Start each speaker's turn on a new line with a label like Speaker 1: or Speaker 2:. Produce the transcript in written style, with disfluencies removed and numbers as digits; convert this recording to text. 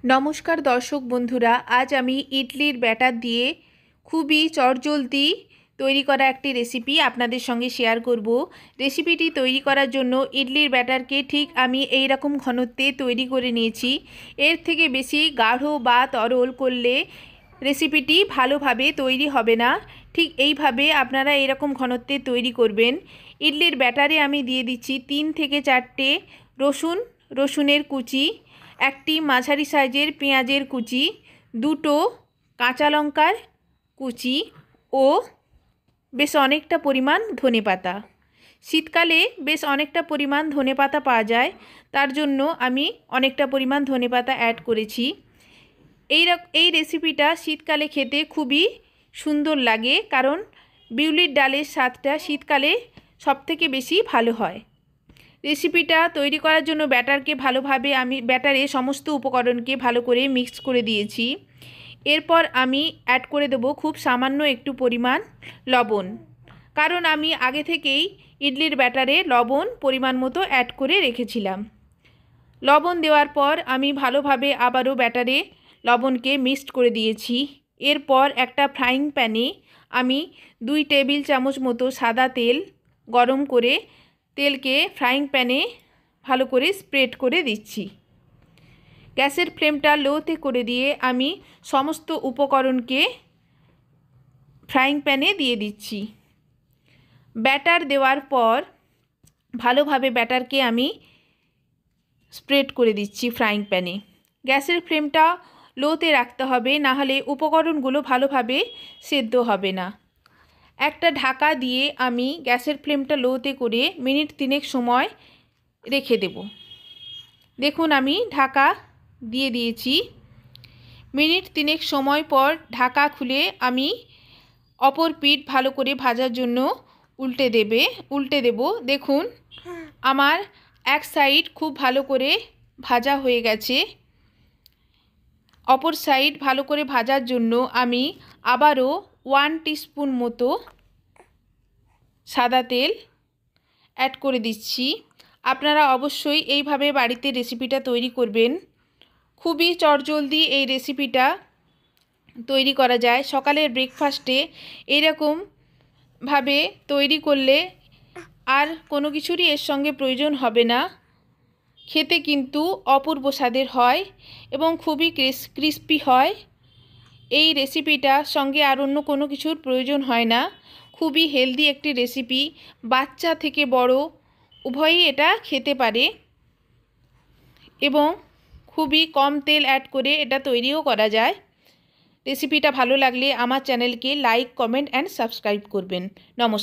Speaker 1: নমস্কার দর্শক বন্ধুরা, আজ আমি ইডলির ব্যাটার দিয়ে খুবই চটজলদি তৈরি করা একটি রেসিপি আপনাদের সঙ্গে শেয়ার করব। রেসিপিটি তৈরি করার জন্য ইডলির ব্যাটারকে ঠিক আমি এই রকম ঘনত্বে তৈরি করে নিয়েছি। এর থেকে বেশি গাঢ় বা তরল করলে রেসিপিটি ভালোভাবে তৈরি হবে না। ঠিক এইভাবে আপনারা এরকম ঘনত্বে তৈরি করবেন। ইডলির ব্যাটারে আমি দিয়ে দিচ্ছি 3 থেকে 4টে রসুনের কুচি, একটি মাঝারি সাইজের পেঁয়াজের কুচি, 2টো কাঁচা লঙ্কার কুচি ও বেশ অনেকটা পরিমাণ ধনেপাতা। শীতকালে বেশ অনেকটা পরিমাণ ধনেপাতা পাওয়া যায়, তার জন্য আমি অনেকটা পরিমাণ ধনেপাতা অ্যাড করেছি। এই রেসিপিটা শীতকালে খেতে খুবই সুন্দর লাগে, কারণ বিউলির ডালের স্বাদটা শীতকালে সবথেকে বেশি ভালো হয়। রেসিপিটা তৈরি করার জন্য ব্যাটারে সমস্ত উপকরণকে ভালো করে মিক্স করে দিয়েছি। এরপর আমি অ্যাড করে দেবো খুব সামান্য একটু পরিমাণ লবণ, কারণ আমি আগে থেকেই ইডলির ব্যাটারে লবণ পরিমাণ মতো অ্যাড করে রেখেছিলাম। লবণ দেওয়ার পর আমি ভালোভাবে আবারও ব্যাটারে লবণকে মিক্সড করে দিয়েছি। এরপর একটা ফ্রাইং প্যানে আমি 2 টেবিল চামচ মতো সাদা তেল গরম করে তেলকে ফ্রাইং প্যানে ভালো করে স্প্রেড করে দিচ্ছি। গ্যাসের ফ্লেমটা লোতে করে দিয়ে আমি সমস্ত উপকরণকে ফ্রাইং প্যানে দিয়ে দিচ্ছি। ব্যাটার দেওয়ার পর ভালোভাবে ব্যাটারকে আমি স্প্রেড করে দিচ্ছি ফ্রাইং প্যানে। গ্যাসের ফ্লেমটা লোতে রাখতে হবে, না হলে উপকরণগুলো ভালোভাবে সেদ্ধ হবে না। একটা ঢাকা দিয়ে আমি গ্যাসের ফ্লেমটা লোতে করে মিনিট 3 সময় রেখে দেব। দেখুন আমি ঢাকা দিয়ে দিয়েছি। মিনিট 3 সময় পর ঢাকা খুলে আমি অপর পিঠ ভালো করে ভাজার জন্য উল্টে দেব। দেখুন আমার এক সাইড খুব ভালো করে ভাজা হয়ে গেছে। অপর সাইড ভালো করে ভাজার জন্য আমি আবারও 1 টিস্পুন মতো সাদা তেল অ্যাড করে দিচ্ছি। আপনারা অবশ্যই এইভাবে বাড়িতে রেসিপিটা তৈরি করবেন। খুবই চটজলদি এই রেসিপিটা তৈরি করা যায়। সকালের ব্রেকফাস্টে এরকমভাবে তৈরি করলে আর কোনো কিছুরই এর সঙ্গে প্রয়োজন হবে না। খেতে কিন্তু অপূর্ব স্বাদের হয় এবং খুবই ক্রিস্পি হয়। এই রেসিপিটার সঙ্গে আর অন্য কোনো কিছুর প্রয়োজন হয় না। খুবই হেলদি একটি রেসিপি, বাচ্চা থেকে বড় উভয়ই এটা খেতে পারে এবং খুবই কম তেল অ্যাড করে এটা তৈরিও করা যায়। রেসিপিটা ভালো লাগলে আমার চ্যানেলকে লাইক, কমেন্ট অ্যান্ড সাবস্ক্রাইব করবেন। নমস্কার।